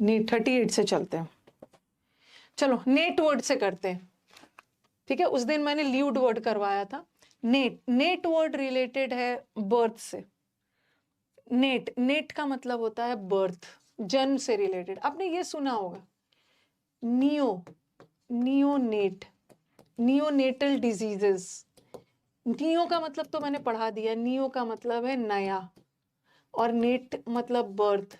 Net 38 से चलते हैं। चलो नेट वर्ड से करते हैं, ठीक है। उस दिन मैंने ल्यूड वर्ड करवाया था। नेट वर्ड रिलेटेड है बर्थ से। नेट का मतलब होता है बर्थ, जन्म से रिलेटेड। आपने ये सुना होगा नियोनेट, नियोनेटल डिजीजेस। नियो का मतलब तो मैंने पढ़ा दिया, नियो का मतलब है नया, और नेट मतलब बर्थ।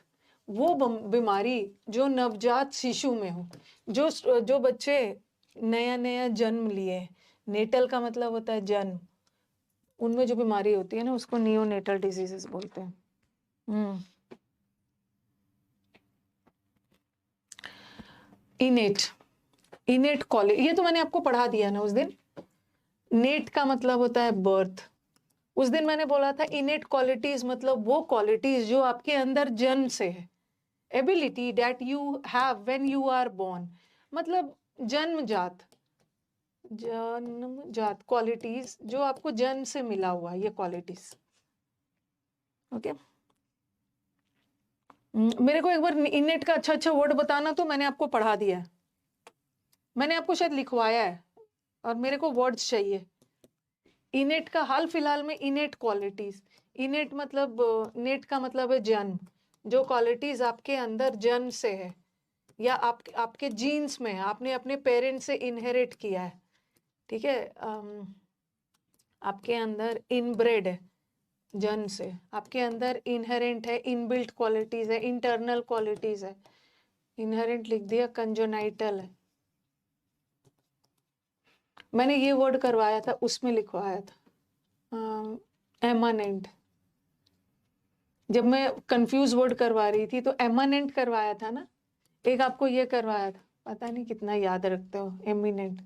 वो बीमारी जो नवजात शिशु में हो, जो बच्चे नया नया जन्म लिए, नेटल का मतलब होता है जन्म, उनमें जो बीमारी होती है ना उसको नियोनेटल डिजीजेस बोलते हैं। इनेट क्वालिटी, ये तो मैंने आपको पढ़ा दिया ना उस दिन। नेट का मतलब होता है बर्थ। उस दिन मैंने बोला था इनेट क्वालिटीज मतलब वो क्वालिटीज जो आपके अंदर जन्म से है। Ability that you have when you are born, मतलब जन्मजात क्वालिटीज जो आपको जन्म से मिला हुआ है, ये क्वालिटीज। ओके, मेरे को एक बार इनेट का अच्छा वर्ड बताना, तो मैंने आपको पढ़ा दिया है, मैंने आपको शायद लिखवाया है, और मेरे को वर्ड्स चाहिए। इनेट का हाल फिलहाल में इनेट क्वालिटीज। इनेट मतलब नेट का मतलब है जन्म, जो क्वालिटीज आपके अंदर जन्म से है, या आपके जीन्स में है, आपने अपने पेरेंट्स से इनहेरिट किया है, ठीक है। आपके अंदर इनब्रेड है, जन्म से आपके अंदर इनहेरेंट है, इनबिल्ट क्वालिटीज है, इंटरनल क्वालिटीज है। इनहेरेंट लिख दिया, कंजोनाइटल है। मैंने ये वर्ड करवाया था, उसमें लिखवाया था एमानेंट। जब मैं कंफ्यूज वर्ड करवा रही थी तो एमानेंट करवाया था ना, एक आपको ये करवाया था, पता नहीं कितना याद रखते हो। एमिनेंट,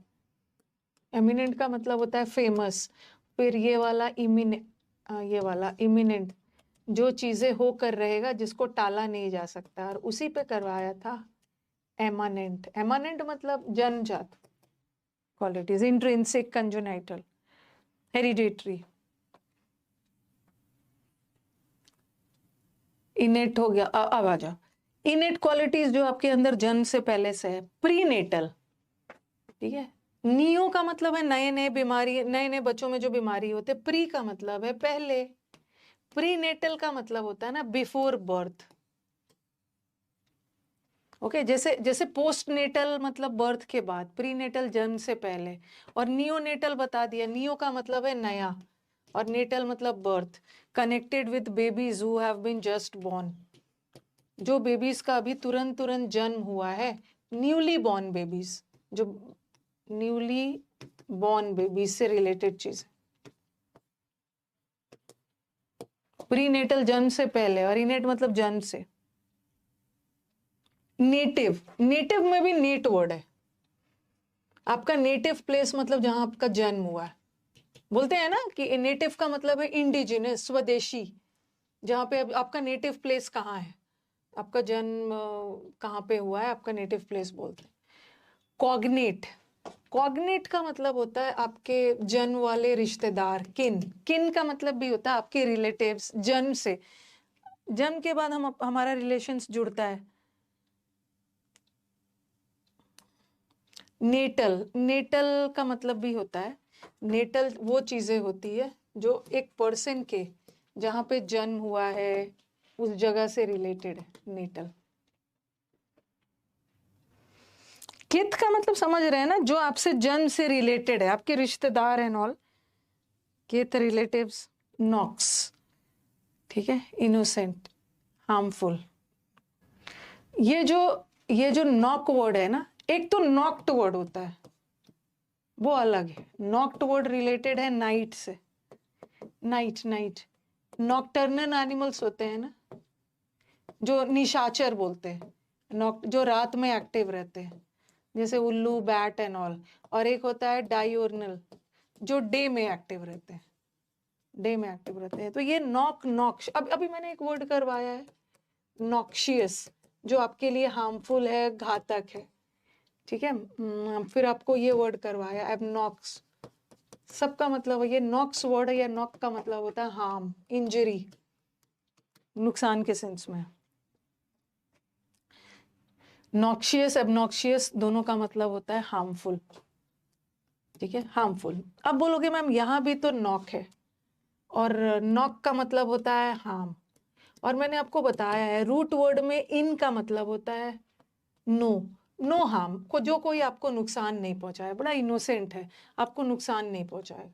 एमिनेंट का मतलब होता है फेमस। फिर ये वाला ये वाला इमिनेंट, जो चीजें होकर रहेगा, जिसको टाला नहीं जा सकता, और उसी पे करवाया था एमानेंट। एमानेंट मतलब जन्मजात क्वालिटीज, इंट्रिंसिक, कंजोनाइटल, हेरिडिटरी। इनेट हो गया, अब आ जाओ इनेट क्वालिटीज जो आपके अंदर जन्म से पहले से है। प्रीनेटल, ठीक है। नियो का मतलब है नए नए बीमारी, नए नए बच्चों में जो बीमारी होते। प्री का मतलब है पहले। प्रीनेटल का मतलब होता है ना बिफोर बर्थ। ओके, जैसे जैसे पोस्ट नेटल मतलब बर्थ के बाद, प्रीनेटल जन्म से पहले, और नियोनेटल बता दिया। नियो का मतलब है नया, और नेटल मतलब birth. Connected with babies who have been just born, जो बेबीज का अभी तुरंत तुरंत जन्म हुआ है, न्यूली बॉर्न बेबीज, जो न्यूली बॉर्न बेबीज से रिलेटेड चीज। प्रीनेटल जन्म से पहले, और इनेट मतलब जन्म से। नेटिव, नेटिव में भी नेट वर्ड है। आपका नेटिव प्लेस मतलब जहां आपका जन्म हुआ है। बोलते हैं ना कि नेटिव का मतलब है इंडिजिनस, स्वदेशी, जहां पे आपका नेटिव प्लेस कहाँ है, आपका जन्म कहाँ पे हुआ है, आपका नेटिव प्लेस बोलते हैं। कॉग्नेट, कॉग्नेट का मतलब होता है आपके जन्म वाले रिश्तेदार, किन। किन का मतलब भी होता है आपके रिलेटिव्स, जन्म से, जन्म के बाद हमारा रिलेशंस जुड़ता है। नेटल, नेटल का मतलब भी होता है, नेटल वो चीजें होती है जो एक पर्सन के जहां पे जन्म हुआ है उस जगह से रिलेटेड है, नेटल। किथ का मतलब समझ रहे हैं ना, जो आपसे जन्म से रिलेटेड है, आपके रिश्तेदार एंड ऑल, किथ, रिलेटिव्स। नॉक्स, ठीक है, इनोसेंट, हार्मफुल। ये जो नॉक वर्ड है ना, एक तो नॉक्ड वर्ड होता है, वो अलग है। नॉक्ड वर्ड रिलेटेड है नाइट से। नाइट नॉक्टर्नल एनिमल्स होते हैं ना, जो निशाचर बोलते हैं, जो रात में एक्टिव रहते हैं, जैसे उल्लू, बैट एंड ऑल। और एक होता है डायोर्नल, जो डे में एक्टिव रहते हैं, डे में एक्टिव रहते हैं। तो ये नॉक्श, अभी मैंने एक वर्ड करवाया है नॉक्शियस, जो आपके लिए हार्मफुल है, घातक है, ठीक है। फिर आपको ये वर्ड करवाया एबनॉक्स, सबका मतलब है, ये नॉक्स वर्ड है, या नॉक का मतलब होता है हार्म, इंजरी, नुकसान के सेंस में। नॉक्शियस एबनॉक्शियस दोनों का मतलब होता है हार्मफुल, ठीक है, हार्मफुल। अब बोलोगे मैम यहाँ भी तो नॉक है, और नॉक का मतलब होता है हार्म, और मैंने आपको बताया है रूट वर्ड में इन का मतलब होता है नो, नो हार्म, को जो कोई आपको नुकसान नहीं पहुंचाए, बड़ा इनोसेंट है, आपको नुकसान नहीं पहुंचाए,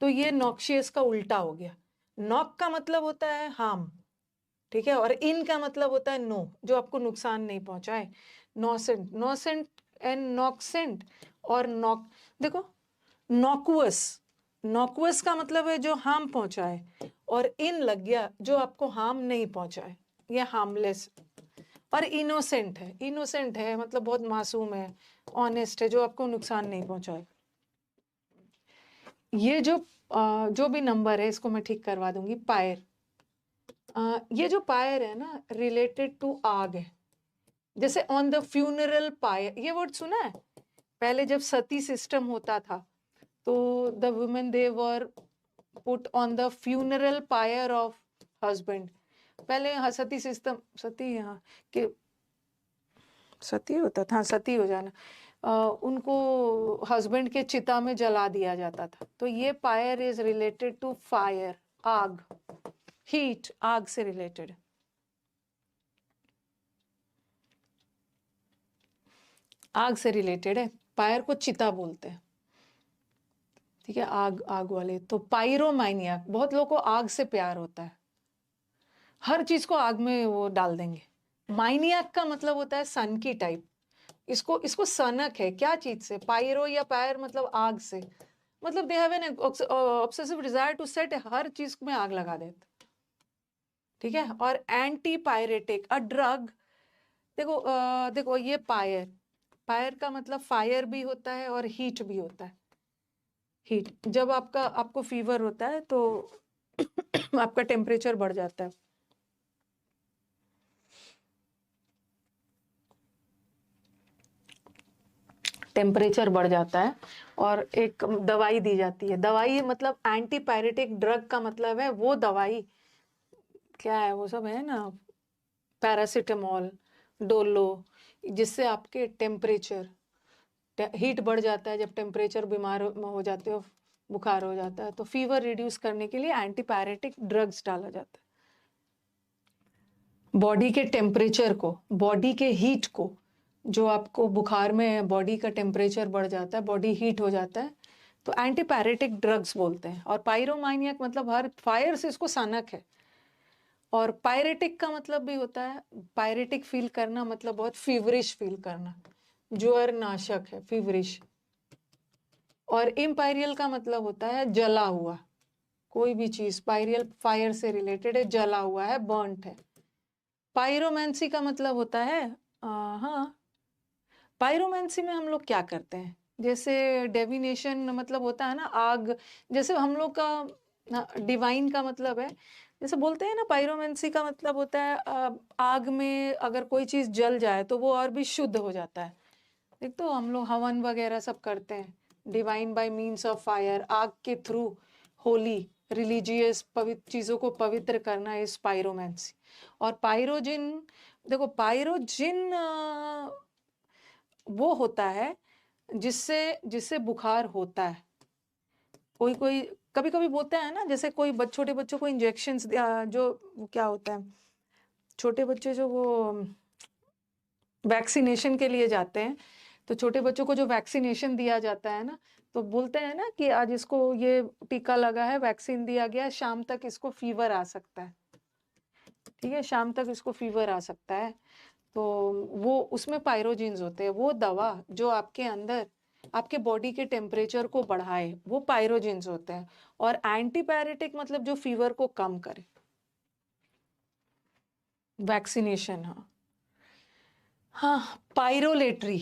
तो ये नॉक्शियस का उल्टा हो गया। नॉक का मतलब होता है हार्म, ठीक है, और इन का मतलब होता है नो, जो आपको नुकसान नहीं पहुंचाए। नॉसेंट, नॉसेंट एंड नॉक्सेंट, और नॉक, देखो नॉकुअस, नॉकुअस का मतलब है जो हार्म पहुंचाए, और इन लग गया जो आपको हार्म नहीं पहुंचाए, ये हार्मलेस। और इनोसेंट है, इनोसेंट है मतलब बहुत मासूम है, ऑनेस्ट है, जो आपको नुकसान नहीं पहुंचाए। ये जो भी नंबर है इसको मैं ठीक करवा दूंगी। पायर, ये जो पायर है ना रिलेटेड टू आग है, जैसे ऑन द फ्यूनरल पायर, ये वर्ड सुना है? पहले जब सती सिस्टम होता था तो the women they were put on the funeral pyre of husband. पहले सती सिस्टम, सती, हाँ कि सती होता था, सती हो जाना, उनको हस्बैंड के चिता में जला दिया जाता था। तो ये pyre is related to fire, आग, हीट, आग से रिलेटेड। आग से रिलेटेड है, फायर को चिता बोलते हैं, ठीक है, आग, आग वाले। तो पायरोमानियाक, बहुत लोगों को आग से प्यार होता है, हर चीज को आग में वो डाल देंगे। माइनियाक का मतलब होता है सन की टाइप, इसको इसको सनक है क्या चीज से, पायरो या पायर मतलब आग से, मतलब they have an obsessive desire to set, हर चीज में आग लगा देते, ठीक है। और एंटी पायरेटिक, अ ड्रग, देखो देखो ये पायर, फायर का मतलब फायर भी होता है और हीट भी होता है। हीट, जब आपको फीवर होता है तो आपका टेम्परेचर बढ़ जाता है, टेम्परेचर बढ़ जाता है, और एक दवाई दी जाती है। दवाई मतलब एंटीपायरेटिक, ड्रग का मतलब है वो दवाई, क्या है वो सब है ना, पैरासिटामोल, डोलो, जिससे आपके टेम्परेचर, हीट बढ़ जाता है, जब टेम्परेचर बीमार हो जाते हो, बुखार हो जाता है, तो फीवर रिड्यूस करने के लिए एंटीपायरेटिक ड्रग्स डाला जाता है। बॉडी के टेम्परेचर को, बॉडी के हीट को, जो आपको बुखार में बॉडी का टेम्परेचर बढ़ जाता है, बॉडी हीट हो जाता है, तो एंटीपायरेटिक ड्रग्स बोलते हैं। और पायरोमानियक मतलब हर फायर से इसको सनक है। और पायरेटिक का मतलब भी होता है, पायरेटिक फील करना मतलब बहुत फीवरिश फील करना, ज्वर नाशक है, फीवरिश। और इम्पायरियल का मतलब होता है जला हुआ, कोई भी चीज, पायरियल फायर से रिलेटेड है, जला हुआ है, बर्न्ट है। पायरोमैंसी का मतलब होता है हाँ, पायरोमैंसी में हम लोग क्या करते हैं, जैसे डेविनेशन मतलब होता है ना आग, जैसे हम लोग का डिवाइन का मतलब है, जैसे बोलते हैं ना पायरोमैंसी का मतलब होता है आग में अगर कोई चीज जल जाए तो वो और भी शुद्ध हो जाता है। देख, तो हम लोग हवन वगैरह सब करते हैं, divine bye means of fire, आग के थ्रू, होली, रिलीजियस, पवित्र चीजों को पवित्र करना इस पायरोमैंसी। और पायरोजिन, देखो पायरोजिन वो होता है जिससे जिससे बुखार होता है। कोई कोई कभी कभी बोलता है ना, जैसे कोई छोटे बच्चों को इंजेक्शंस, जो क्या होता है, छोटे बच्चे जो वो वैक्सीनेशन के लिए जाते हैं, तो छोटे बच्चों को जो वैक्सीनेशन दिया जाता है ना, तो बोलते हैं ना कि आज इसको ये टीका लगा है, वैक्सीन दिया गया है, शाम तक इसको फीवर आ सकता है, ठीक है, शाम तक इसको फीवर आ सकता है। तो वो उसमें पायरोजिन्स होते हैं, वो दवा जो आपके अंदर आपके बॉडी के टेम्परेचर को बढ़ाए, वो पायरोजिन्स होते हैं। और एंटीपायरेटिक मतलब जो फीवर को कम करे, वैक्सीनेशन, हाँ। हाँ, पायरोलेटरी,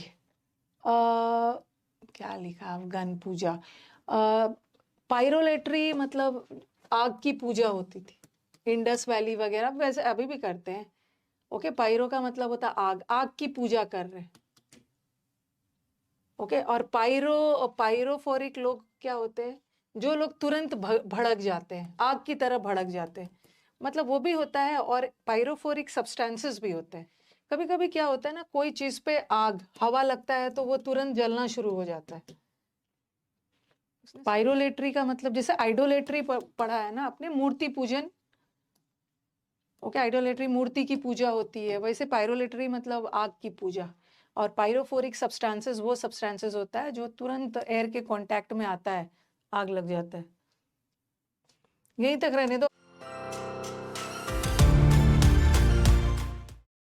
क्या लिखा, अफगान पूजा, पायरोलेटरी मतलब आग की पूजा होती थी, इंडस वैली वगैरह, वैसे अभी भी करते हैं। ओके, पायरो का मतलब होता है आग, आग की पूजा कर रहे हैं। ओके, और पायरोफोरिक लोग क्या होते हैं, जो लोग तुरंत भड़क जाते हैं, आग की तरह भड़क जाते हैं, मतलब वो भी होता है। और पायरोफोरिक सब्सटेंसेस भी होते हैं, कभी कभी क्या होता है ना, कोई चीज पे आग हवा लगता है तो वो तुरंत जलना शुरू हो जाता है। पायरोलेट्री का मतलब जैसे आइडोलेट्री पढ़ा है ना आपने, मूर्ति पूजन। ओके, आइडोलेट्री मूर्ति की पूजा होती है, वैसे पायरोलेट्री मतलब आग की पूजा। और पायरोफोरिक सब्सटेंसेस वो सब्सटेंसेस होता है जो तुरंत एयर के कांटेक्ट में आता है, आग लग जाता है। यहीं तक रहने दो।